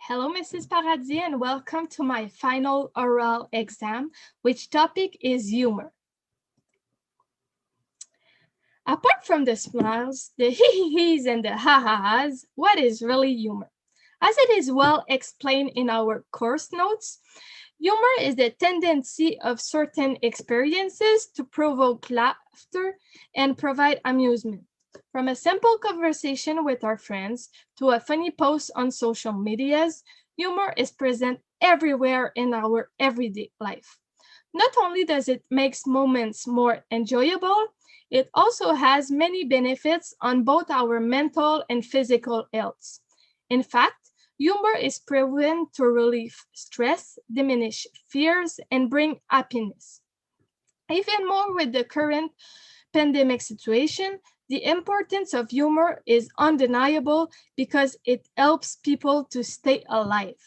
Hello, Mrs. Paradis, and welcome to my final oral exam, which topic is humor. Apart from the smiles, the hee-hee-hees, and the ha-ha-has, what is really humor? As it is well explained in our course notes, humor is the tendency of certain experiences to provoke laughter and provide amusement. From a simple conversation with our friends to a funny post on social medias, humor is present everywhere in our everyday life. Not only does it make moments more enjoyable, it also has many benefits on both our mental and physical health. In fact, humor is proven to relieve stress, diminish fears, and bring happiness. Even more with the current pandemic situation, the importance of humor is undeniable because it helps people to stay alive.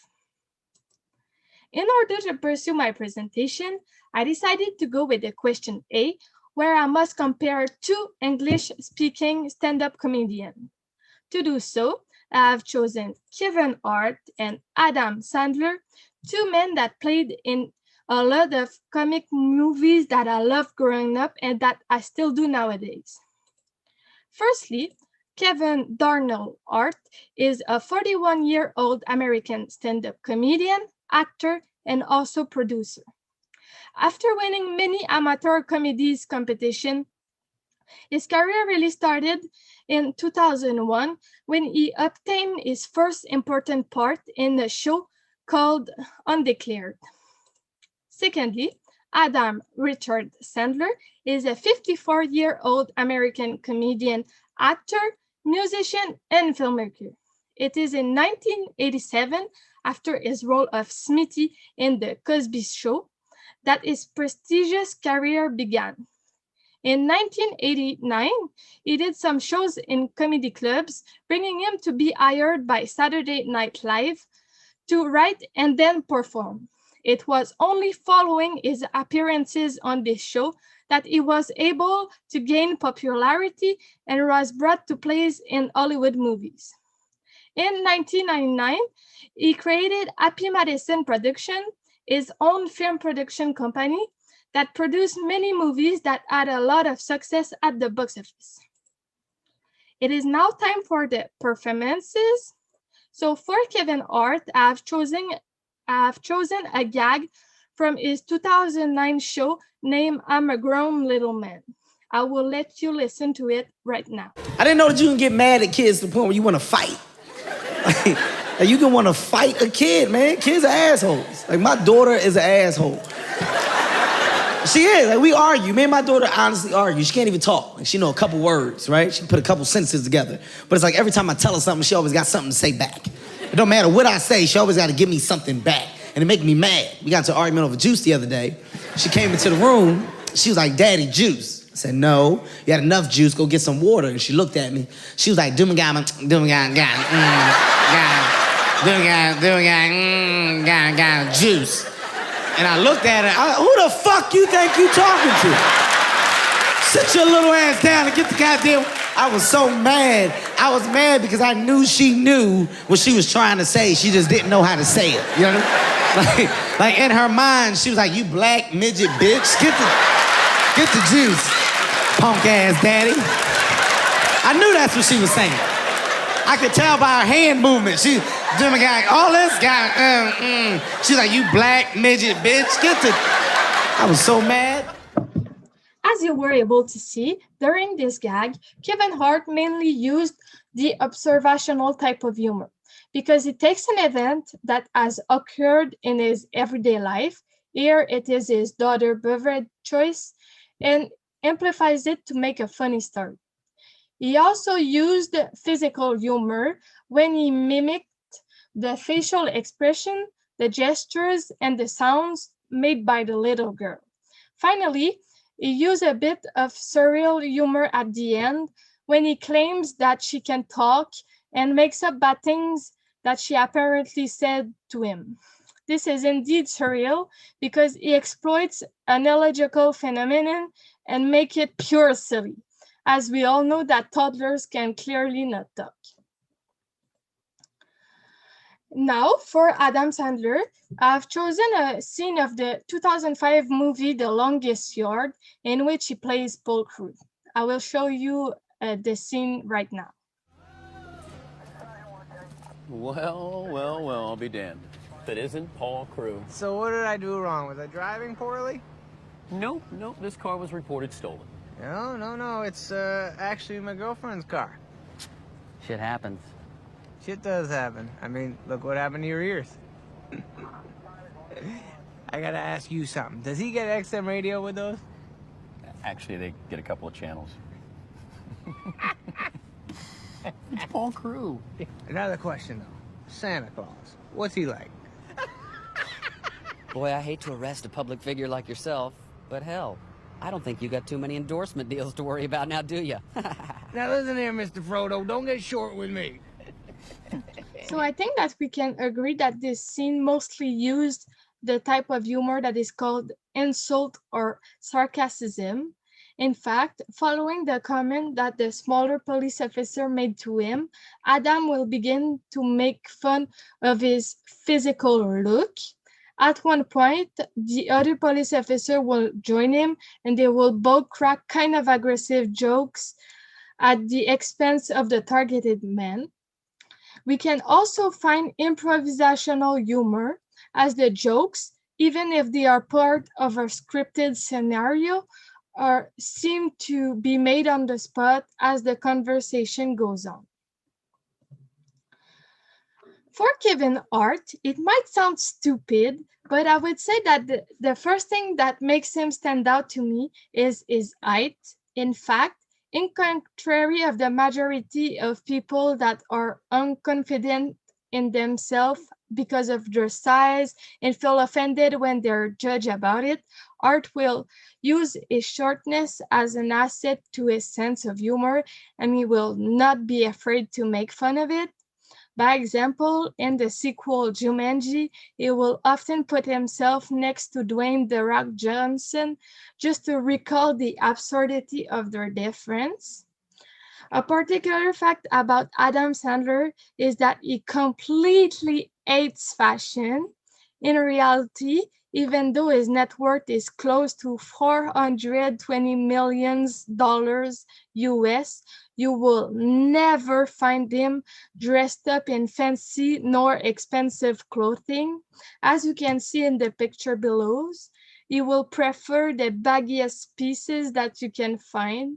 In order to pursue my presentation, I decided to go with the question A, where I must compare two English-speaking stand-up comedians. To do so, I have chosen Kevin Hart and Adam Sandler, two men that played in a lot of comic movies that I loved growing up and that I still do nowadays. Firstly, Kevin Darnell Hart is a 41-year-old American stand-up comedian, actor, and also producer. After winning many amateur comedies competition, his career really started in 2001 when he obtained his first important part in a show called Undeclared. Secondly, Adam Richard Sandler is a 54-year-old American comedian, actor, musician, and filmmaker. It is in 1987, after his role of Smithy in The Cosby Show, that his prestigious career began. In 1989, he did some shows in comedy clubs, bringing him to be hired by Saturday Night Live to write and then perform. It was only following his appearances on this show that he was able to gain popularity and was brought to plays in Hollywood movies. In 1999, he created Happy Madison Production, his own film production company that produced many movies that had a lot of success at the box office. It is now time for the performances. So for Kevin Hart, I've chosen a gag from his 2009 show named I'm a Grown Little Man. I will let you listen to it right now. I didn't know that you can get mad at kids to the point where you want to fight. Like you can want to fight a kid, man. Kids are assholes. Like my daughter is an asshole. She is. Like we argue. Me and my daughter honestly argue. She can't even talk. Like, she know a couple words, right? She can put a couple sentences together. But it's like every time I tell her something, she always got something to say back. It don't matter what I say, she always got to give me something back. And it make me mad. We got into an argument over juice the other day. She came into the room. She was like, Daddy, juice. I said, no, you had enough juice. Go get some water. And she looked at me. She was like, juice. And I looked at her. Who the fuck you think you talking to? Sit your little ass down and get the goddamn... I was so mad. I was mad because I knew she knew what she was trying to say. She just didn't know how to say it. You know what I mean? Like in her mind, she was like, you black midget bitch. Get the juice, punk ass daddy. I knew that's what she was saying. I could tell by her hand movement. She doing all this guy. She's like, you black midget bitch. I was so mad. As you were able to see, during this gag, Kevin Hart mainly used the observational type of humor because it takes an event that has occurred in his everyday life, here it is his daughter beverage choice, and amplifies it to make a funny story. He also used physical humor when he mimicked the facial expression, the gestures, and the sounds made by the little girl. Finally, he used a bit of surreal humor at the end when he claims that she can talk and makes up bad things that she apparently said to him. This is indeed surreal because he exploits an illogical phenomenon and make it pure silly, as we all know that toddlers can clearly not talk. Now, for Adam Sandler, I've chosen a scene of the 2005 movie The Longest Yard, in which he plays Paul Crewe. I will show you the scene right now. Well, I'll be damned. That isn't Paul Crewe. So what did I do wrong? Was I driving poorly? Nope, this car was reported stolen. No. It's actually my girlfriend's car. Shit happens. Shit does happen. I mean, look what happened to your ears. I gotta ask you something. Does he get XM radio with those? Actually, they get a couple of channels. It's Paul Crewe. Another question, though. Santa Claus. What's he like? Boy, I hate to arrest a public figure like yourself, but hell, I don't think you got too many endorsement deals to worry about now, do you? Now listen here, Mr. Frodo. Don't get short with me. So I think that we can agree that this scene mostly used the type of humor that is called insult or sarcasm. In fact, following the comment that the smaller police officer made to him, Adam will begin to make fun of his physical look. At one point, the other police officer will join him and they will both crack kind of aggressive jokes at the expense of the targeted man. We can also find improvisational humor, as the jokes, even if they are part of a scripted scenario, seem to be made on the spot as the conversation goes on. For Kevin Hart, it might sound stupid, but I would say that the first thing that makes him stand out to me is his height. In fact, in contrary of the majority of people that are unconfident in themselves because of their size and feel offended when they're judged about it, Art will use his shortness as an asset to his sense of humor, and he will not be afraid to make fun of it. By example, in the sequel Jumanji, he will often put himself next to Dwayne "The Rock" Johnson just to recall the absurdity of their difference. A particular fact about Adam Sandler is that he completely hates fashion. In reality, even though his net worth is close to $420 million US, you will never find him dressed up in fancy nor expensive clothing. As you can see in the picture below, he will prefer the baggiest pieces that you can find.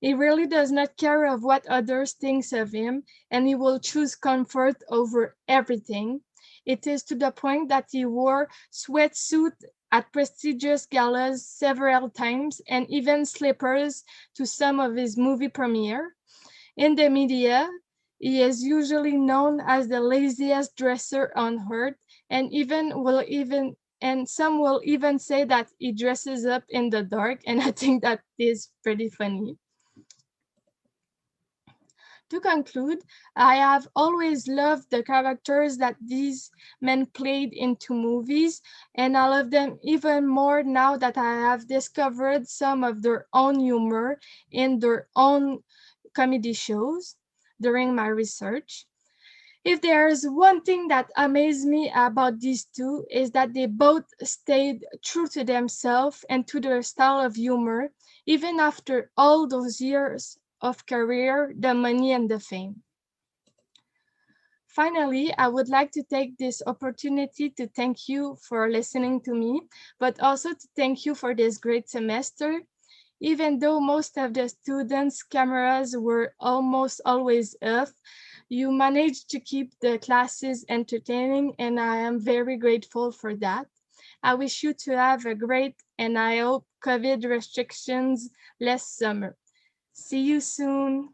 He really does not care of what others think of him, and he will choose comfort over everything. It is to the point that he wore sweatsuit at prestigious galas several times and even slippers to some of his movie premiere. In the media, he is usually known as the laziest dresser on earth, and some will even say that he dresses up in the dark, and I think that is pretty funny. To conclude, I have always loved the characters that these men played into movies, and I love them even more now that I have discovered some of their own humor in their own comedy shows during my research. If there is one thing that amazed me about these two is that they both stayed true to themselves and to their style of humor, even after all those years of career, the money, and the fame. Finally, I would like to take this opportunity to thank you for listening to me, but also to thank you for this great semester. Even though most of the students' cameras were almost always off, you managed to keep the classes entertaining, and I am very grateful for that. I wish you to have a great, and I hope COVID restrictions less summer. See you soon.